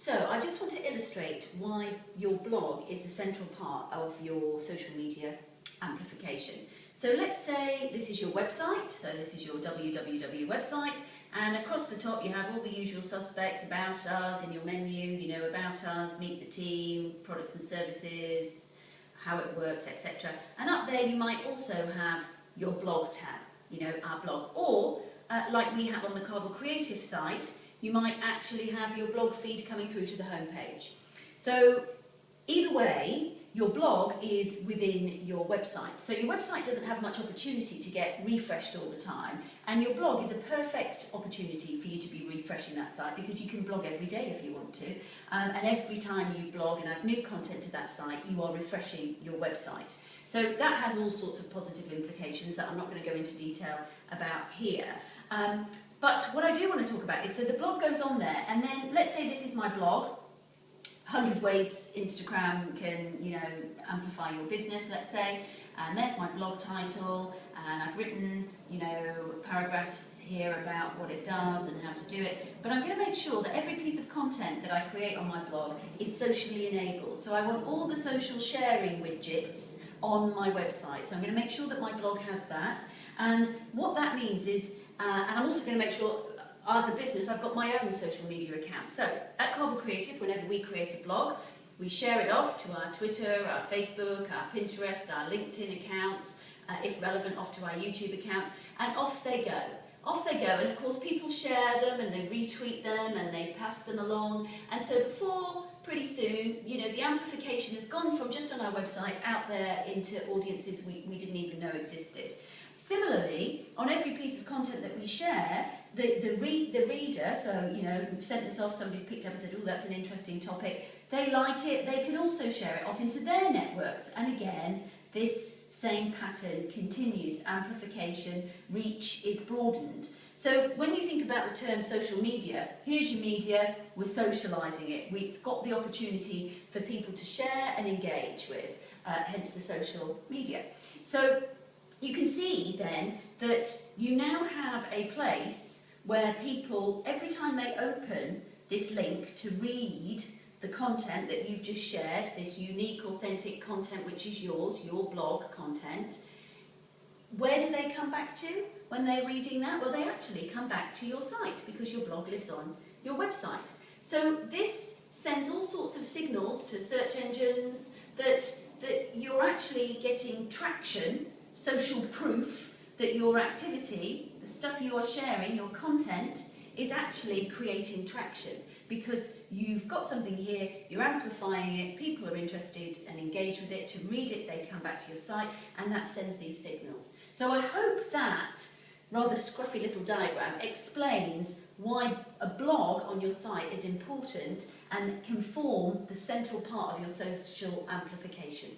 So I just want to illustrate why your blog is the central part of your social media amplification. So let's say this is your website, so this is your www website, and across the top you have all the usual suspects, about us in your menu, you know, about us, meet the team, products and services, how it works, etc. And up there you might also have your blog tab, you know, our blog, or like we have on the Carvel Creative site, you might actually have your blog feed coming through to the homepage. So either way, your blog is within your website. So your website doesn't have much opportunity to get refreshed all the time, and your blog is a perfect opportunity for you to be refreshing that site, because you can blog every day if you want to, and every time you blog and add new content to that site, you are refreshing your website. So that has all sorts of positive implications that I'm not going to go into detail about here. But what I do want to talk about is, so the blog goes on there, and then let's say this is my blog, 100 ways Instagram can, you know, amplify your business, let's say, and there's my blog title, and I've written, you know, paragraphs here about what it does and how to do it, but I'm going to make sure that every piece of content that I create on my blog is socially enabled. So I want all the social sharing widgets on my website, so I'm going to make sure that my blog has that, and what that means is, and I'm also going to make sure, as a business, I've got my own social media account. So at Carvel Creative, whenever we create a blog, we share it off to our Twitter, our Facebook, our Pinterest, our LinkedIn accounts, if relevant, off to our YouTube accounts, and off they go. Off they go, and of course people share them and they retweet them and they pass them along, and so before pretty soon, you know, the amplification has gone from just on our website out there into audiences we didn't even know existed. Similarly, on every piece of content that we share, the reader, so, you know, we've sent this off, somebody's picked up and said, oh, that's an interesting topic, they like it, they can also share it off into their networks, and again, this same pattern continues, amplification, reach is broadened. So when you think about the term social media, here's your media, we're socialising it, it's got the opportunity for people to share and engage with, hence the social media. So you can see then that you now have a place where people, every time they open this link to read the content that you've just shared, this unique, authentic content which is yours, your blog content, where do they come back to when they're reading that? Well, they actually come back to your site, because your blog lives on your website. So this sends all sorts of signals to search engines that you're actually getting traction, social proof that your activity, the stuff you are sharing, your content, is actually creating traction, because you've got something here, you're amplifying it, people are interested and engaged with it, to read it, they come back to your site, and that sends these signals. So I hope that rather scruffy little diagram explains why a blog on your site is important and can form the central part of your social amplification.